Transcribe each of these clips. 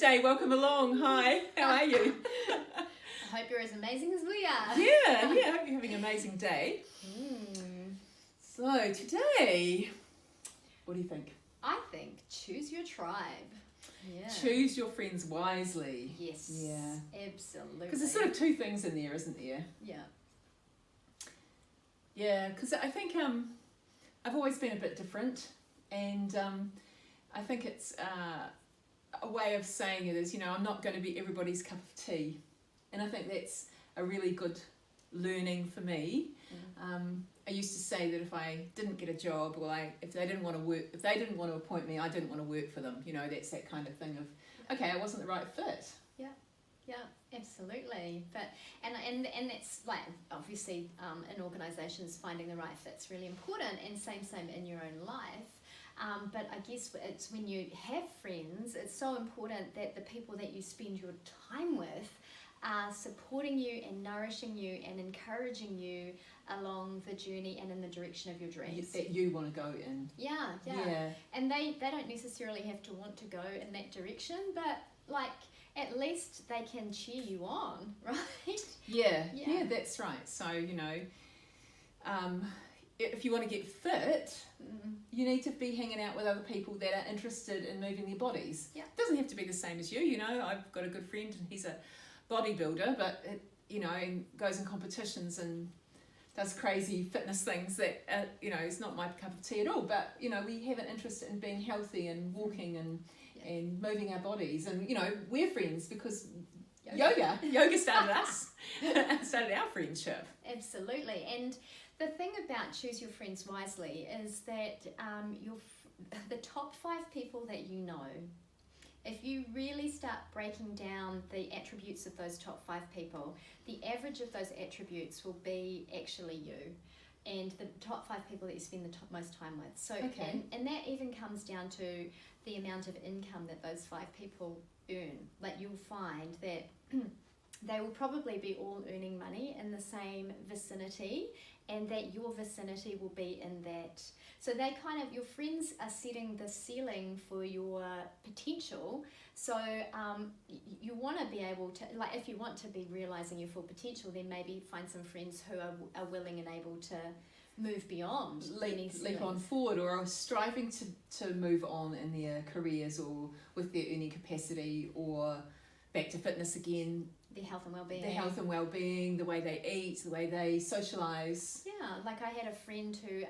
Wednesday. Welcome along. Hi, how are you? I hope you're as amazing as we are. Yeah. I hope you're having an amazing day. So today, what do you think? I think choose your tribe. Yeah. Choose your friends wisely. Yes. Yeah. Absolutely. Because there's sort of two things in there, isn't there? Yeah. Yeah, because I think I've always been a bit different, and I think it's a way of saying it is, I'm not going to be everybody's cup of tea, and I think that's a really good learning for me. I used to say that if I didn't get a job, or if they didn't want to appoint me, I didn't want to work for them. That's that kind of thing of, okay, I wasn't the right fit. Yeah, absolutely. But and that's like obviously in organisations finding the right fit's really important, and same in your own life. But I guess it's when you have friends, it's so important that the people that you spend your time with are supporting you and nourishing you and encouraging you along the journey and in the direction of your dreams that you want to go in. Yeah. And they don't necessarily have to want to go in that direction, but like at least they can cheer you on, right? Yeah, that's right. So if you want to get fit, you need to be hanging out with other people that are interested in moving their bodies. Yeah. It doesn't have to be the same as you. I've got a good friend and he's a bodybuilder, but and goes in competitions and does crazy fitness things that is not my cup of tea at all. But we have an interest in being healthy and walking and moving our bodies, and we're friends because yoga started us, started our friendship. Absolutely. And the thing about choose your friends wisely is that the top 5 people that you know, if you really start breaking down the attributes of those top 5 people, the average of those attributes will be actually you and the top 5 people that you spend the most time with. So, okay. and that even comes down to the amount of income that those 5 people earn. Like you'll find that they will probably be all earning money in the same vicinity, and that your vicinity will be in that. So your friends are setting the ceiling for your potential. So you want to be able to, like if you want to be realizing your full potential, then maybe find some friends who are willing and able to move beyond. Leap on forward, or are striving to move on in their careers or with their earning capacity, or back to fitness again. Their health and well-being, the way they eat, the way they socialise. Yeah, like I had a friend who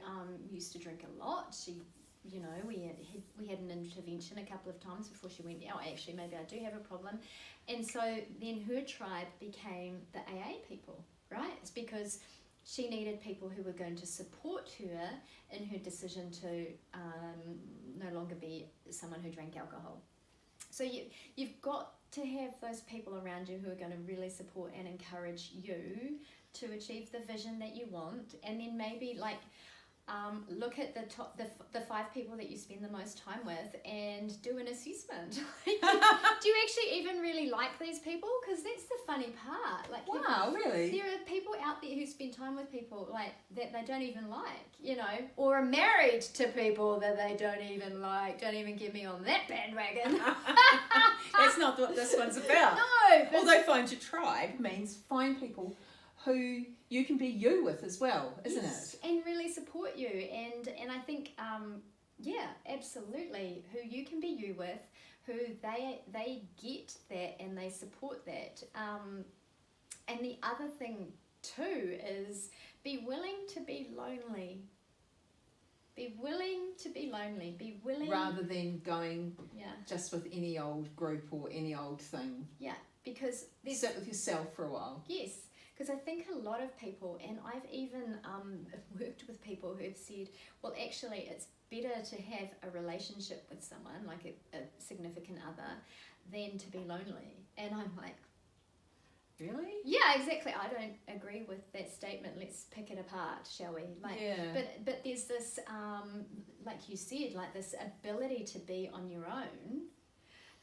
used to drink a lot. She, we had an intervention a couple of times before she went, oh, actually, maybe I do have a problem. And so then her tribe became the AA people, right? It's because she needed people who were going to support her in her decision to no longer be someone who drank alcohol. So you've got to have those people around you who are going to really support and encourage you to achieve the vision that you want, and then maybe look at the 5 people that you spend the most time with and do an assessment. Do you actually even really like these people? Because that's the funny part. Wow, really? There are people out there who spend time with people that they don't even like, or are married to people that they don't even like. Don't even get me on that bandwagon. That's not what this one's about. No. Although find your tribe means find people who you can be you with as well, isn't it? And really support you. And I think, absolutely, who you can be you with, who they get that and they support that. And the other thing too is be willing to be lonely. Be willing to be lonely. Be willing. Rather than going just with any old group or any old thing. Yeah, because sit with yourself for a while. Yes. Because I think a lot of people, and I've even worked with people who have said, well, actually, it's better to have a relationship with someone, like a significant other, than to be lonely. And I'm like, really? Yeah, exactly. I don't agree with that statement. Let's pick it apart, shall we? But there's this, like you said, this ability to be on your own.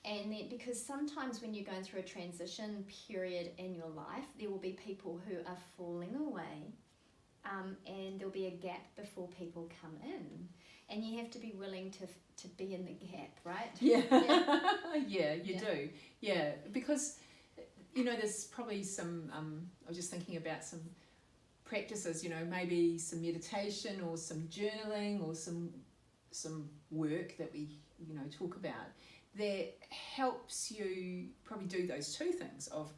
And then, because sometimes when you're going through a transition period in your life, there will be people who are falling away and there'll be a gap before people come in, and you have to be willing to be in the gap, right? Yeah, Yeah. you do. Yeah, because there's probably some. I was just thinking about some practices. Maybe some meditation or some journaling or some work that we talk about that helps you probably do those two things of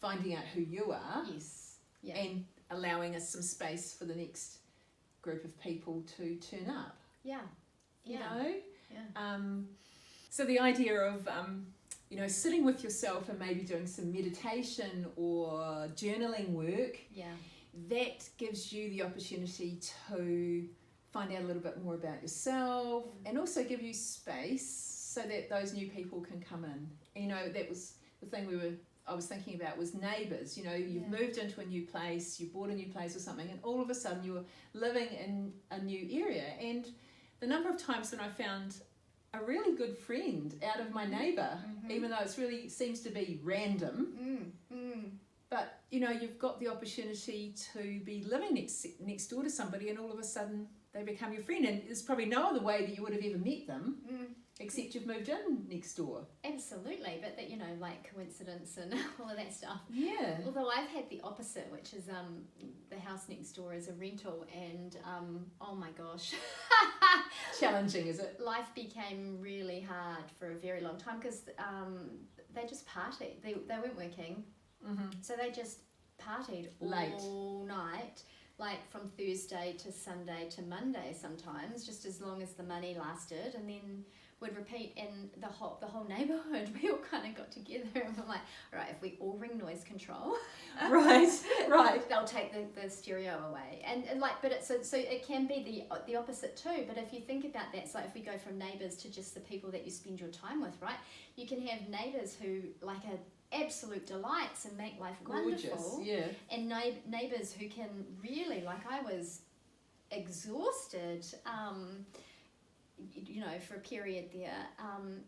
finding out who you are. Yes. Yeah. And allowing us some space for the next group of people to turn up. Yeah. Yeah. Yeah. So the idea of sitting with yourself and maybe doing some meditation or journaling work, Yeah. that gives you the opportunity to find out a little bit more about yourself and also give you space so that those new people can come in. That was the thing I was thinking about was neighbours. You've moved into a new place, you bought a new place or something, and all of a sudden you're living in a new area. And the number of times when I found a really good friend out of my neighbour, even though it really seems to be random, but you've got the opportunity to be living next door to somebody, and all of a sudden they become your friend, and there's probably no other way that you would have ever met them except you've moved in next door. Absolutely, but that like coincidence and all of that stuff. Yeah. Although I've had the opposite, which is the house next door is a rental, and oh my gosh, challenging, is it? Life became really hard for a very long time because they just partied. They weren't working, so they just partied all night. Like from Thursday to Sunday to Monday sometimes, just as long as the money lasted, and then would repeat in the whole neighbourhood. We all kind of got together and we're like, all right, if we all ring noise control, right, they'll take the stereo away, and but it's so it can be the opposite too. But if you think about that, it's like if we go from neighbours to just the people that you spend your time with, right? You can have neighbours who like are absolute delights and make life gorgeous, wonderful, yeah, and neighbours who can really, like I was exhausted for a period there,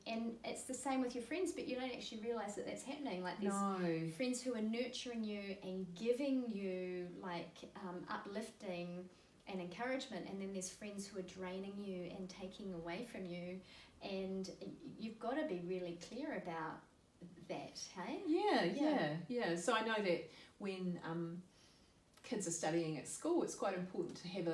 and it's the same with your friends, but you don't actually realise that that's happening. Like there's friends who are nurturing you and giving you uplifting and encouragement, and then there's friends who are draining you and taking away from you, and you've got to be really clear about that, hey? Yeah. So I know that when kids are studying at school, it's quite important to have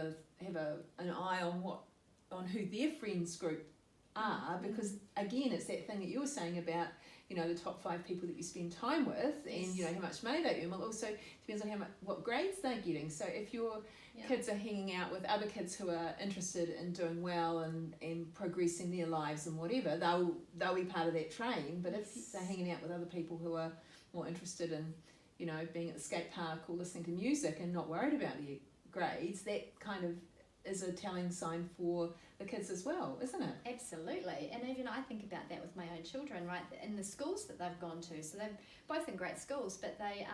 an eye on who their friends group are, because again, it's that thing that you were saying about the top 5 people that you spend time with, and how much money they earn. Well, also depends on what grades they're getting. So if your kids are hanging out with other kids who are interested in doing well and progressing their lives and whatever, they'll be part of that train. But if they're hanging out with other people who are more interested in being at the skate park or listening to music and not worried about their grades, that kind of is a telling sign for the kids as well, isn't it? Absolutely. And even I think about that with my own children, right? In the schools that they've gone to, so they're both in great schools, but they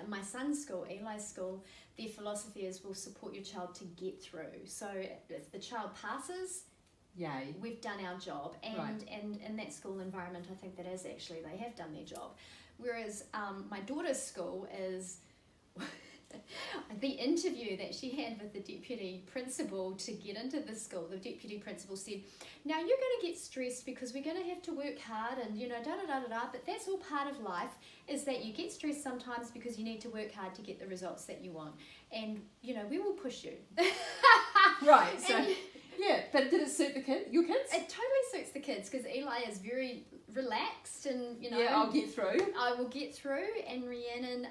my son's school, Eli's school, their philosophy is we'll support your child to get through. So if the child passes, yay, we've done our job. And in that school environment, I think that is actually, they have done their job. Whereas my daughter's school is the interview that she had with the deputy principal to get into the school. The deputy principal said, now you're going to get stressed because we're going to have to work hard and but that's all part of life, is that you get stressed sometimes because you need to work hard to get the results that you want, and we will push you. Right. So yeah, but did it suit your kids? It totally suits the kids, because Eli is very relaxed and I'll get through. I will get through, and Rhiannon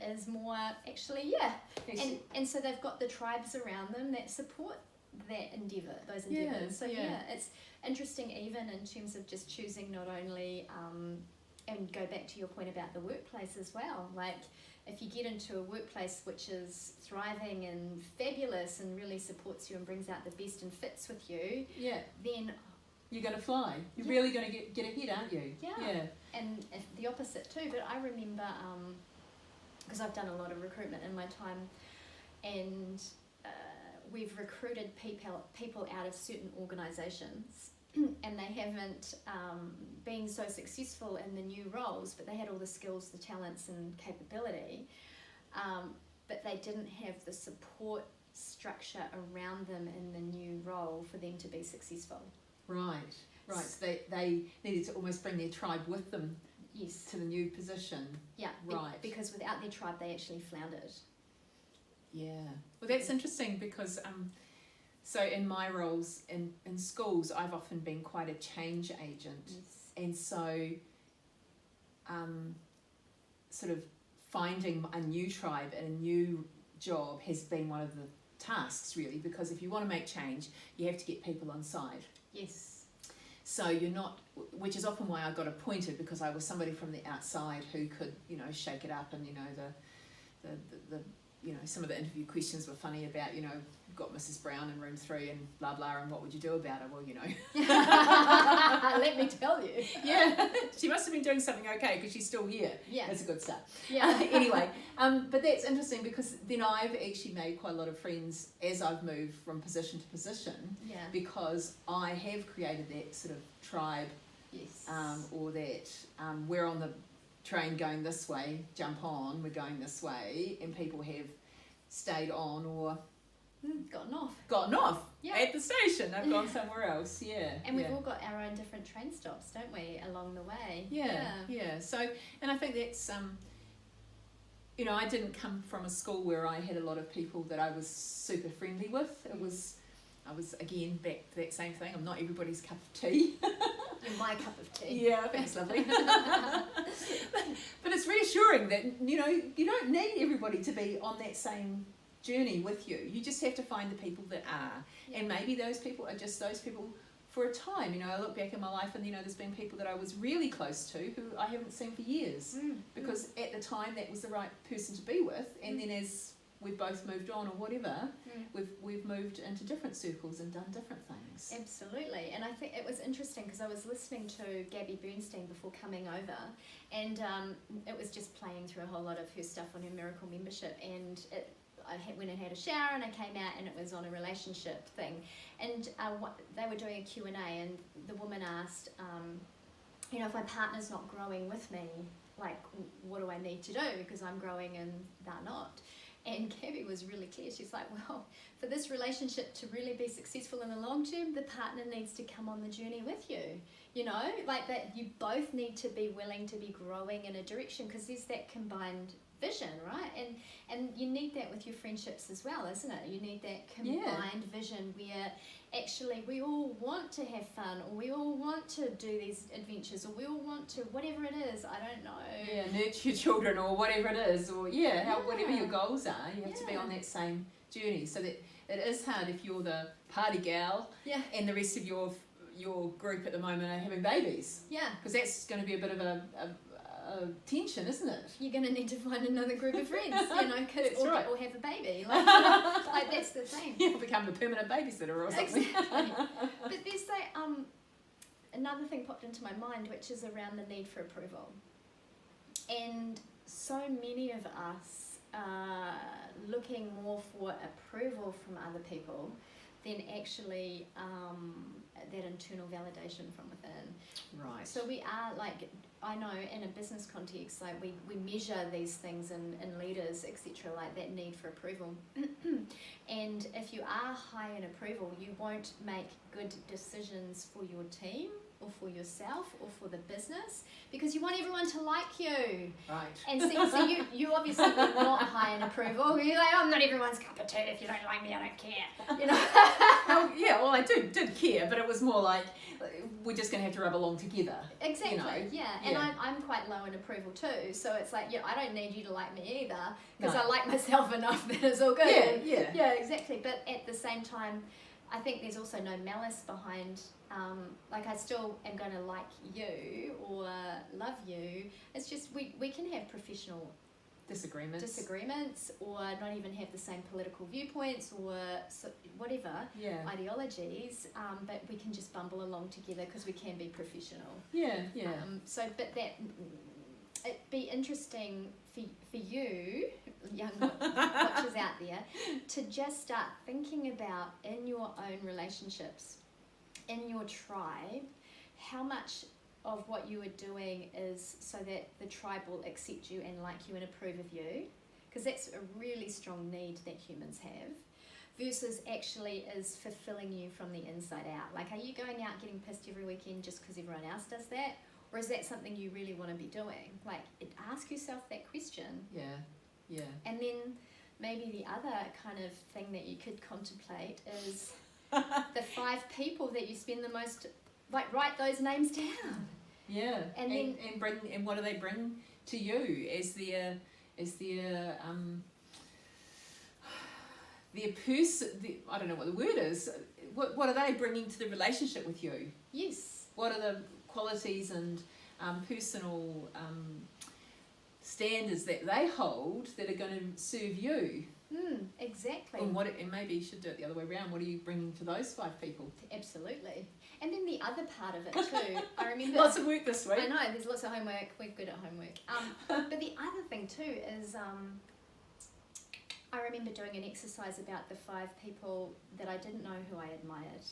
is more actually and so they've got the tribes around them that support that endeavour, those endeavours. So it's interesting, even in terms of just choosing not only and go back to your point about the workplace as well, like if you get into a workplace which is thriving and fabulous and really supports you and brings out the best and fits with you, then you're going to fly. You're really going to get ahead, aren't you? Yeah. And the opposite too. But I remember, because I've done a lot of recruitment in my time, and we've recruited people out of certain organisations, and they haven't been so successful in the new roles, but they had all the skills, the talents and capability. but they didn't have the support structure around them in the new role for them to be successful. Right. So they needed to almost bring their tribe with them. Yes. To the new position. Yeah. Right. Because without their tribe, they actually floundered. Yeah. Well, that's interesting because so in my roles in schools, I've often been quite a change agent. Yes. And so sort of finding a new tribe and a new job has been one of the tasks, really, because if you want to make change, you have to get people on side. Yes. So you're not, which is often why I got appointed, because I was somebody from the outside who could, shake it up, and the some of the interview questions were funny about, we've got Mrs. Brown in room 3 and blah blah, and what would you do about her? Well, Let me tell you. Yeah, she must have been doing something okay because she's still here. Yeah, that's a good start. Yeah. Anyway, but that's interesting because then I've actually made quite a lot of friends as I've moved from position to position. Yeah. Because I have created that sort of tribe. Yes. Or that we're on the train going this way, jump on, we're going this way, and people have stayed on or gotten off at the station. They've gone somewhere else. Yeah. And we've all got our own different train stops, don't we, along the way? Yeah. So, and I think that's I didn't come from a school where I had a lot of people that I was super friendly with. I was again back to that same thing. I'm not everybody's cup of tea. You're my cup of tea. Yeah, that's lovely. But it's reassuring that you don't need everybody to be on that same journey with you. You just have to find the people that are, and maybe those people are just those people for a time. I look back in my life, and there's been people that I was really close to who I haven't seen for years because at the time that was the right person to be with, and then as we've both moved on or whatever, we've moved into different circles and done different things. Absolutely. And I think it was interesting because I was listening to Gabby Bernstein before coming over, and it was just playing through a whole lot of her stuff on her Miracle membership, and I went and had a shower, and I came out, and it was on a relationship thing, and they were doing a Q&A, and the woman asked, if my partner's not growing with me, like, what do I need to do, because I'm growing and they're not? And Gabby was really clear. She's like, well, for this relationship to really be successful in the long term, the partner needs to come on the journey with you. Like that you both need to be willing to be growing in a direction, because there's that combined vision, right? And you need that with your friendships as well, isn't it? You need that combined vision where actually we all want to have fun, or we all want to do these adventures, or we all want to, whatever it is, I don't know. Yeah, nurture your children or whatever it is, or whatever your goals are, you have to be on that same journey. So that it is hard if you're the party gal and the rest of your group at the moment are having babies. Yeah. Because that's going to be a bit of a tension, isn't it? You're going to need to find another group of friends, because or have a baby. Like that's the thing. You'll become the permanent babysitter or something. Exactly. But there's another thing popped into my mind, which is around the need for approval. And so many of us are looking more for approval from other people than actually that internal validation from within. Right. So we are I know in a business context, we measure these things in leaders, etc., like that need for approval. And if you are high in approval, you won't make good decisions for your team or for yourself or for the business, because you want everyone to like you. Right. And so you obviously were not high in approval. You're like, I'm not everyone's cup of tea. If you don't like me, I don't care. Well, I did care, but it was more like we're just going to have to rub along together. Exactly. Yeah. And I'm quite low in approval too. So it's like, I don't need you to like me either, because I like myself enough that it's all good. Yeah, exactly. But at the same time, I think there's also no malice behind, I still am going to like you or love you. It's just we can have professional disagreements or not even have the same political viewpoints or whatever ideologies, but we can just bumble along together because we can be professional. But that it'd be interesting for you, young watchers out there, to just start thinking about in your own relationships, in your tribe, how much of what you are doing is so that the tribe will accept you and like you and approve of you, because that's a really strong need that humans have, versus actually is fulfilling you from the inside out. Like, are you going out getting pissed every weekend just because everyone else does that? Or is that something you really want to be doing? Like, ask yourself that question. Yeah. And then maybe the other kind of thing that you could contemplate is the 5 people that you spend the most, like, write those names down. Yeah. And then and what do they bring to you as their person? I don't know what the word is. What are they bringing to the relationship with you? Yes. What are the qualities and personal standards that they hold that are going to serve you? Exactly. And maybe you should do it the other way around. What are you bringing to those 5 people? Absolutely. And then the other part of it too, I remember... Lots of work this week. I know, there's lots of homework. We're good at homework. But the other thing too is... I remember doing an exercise about the 5 people that I didn't know who I admired,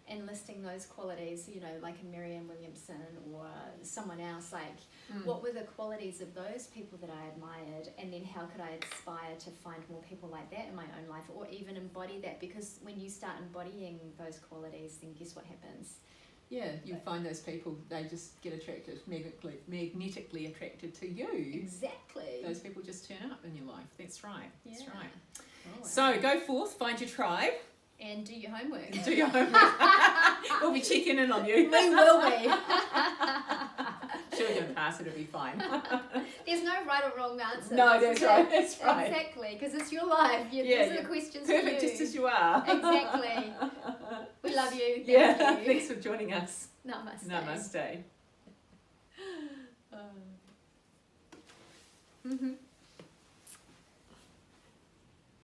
and listing those qualities, you know, like a Marianne Williamson or someone else, like what were the qualities of those people that I admired, and then how could I aspire to find more people like that in my own life, or even embody that, because when you start embodying those qualities, then guess what happens? Yeah, you find those people, they just get attracted, magnetically attracted to you. Exactly. Those people just turn up in your life. That's right. That's right. Oh, So go forth, find your tribe. And do your homework. And do your homework. We'll be checking in on you. We will be. Sure, you'll pass, it'll be fine. There's no right or wrong answer. No, that's right. That's right. Exactly, because it's your life. These are the questions for you. Perfect, just as you are. Exactly. We love you. Yeah, you. thanks for joining us. Namaste. Namaste. Mm-hmm.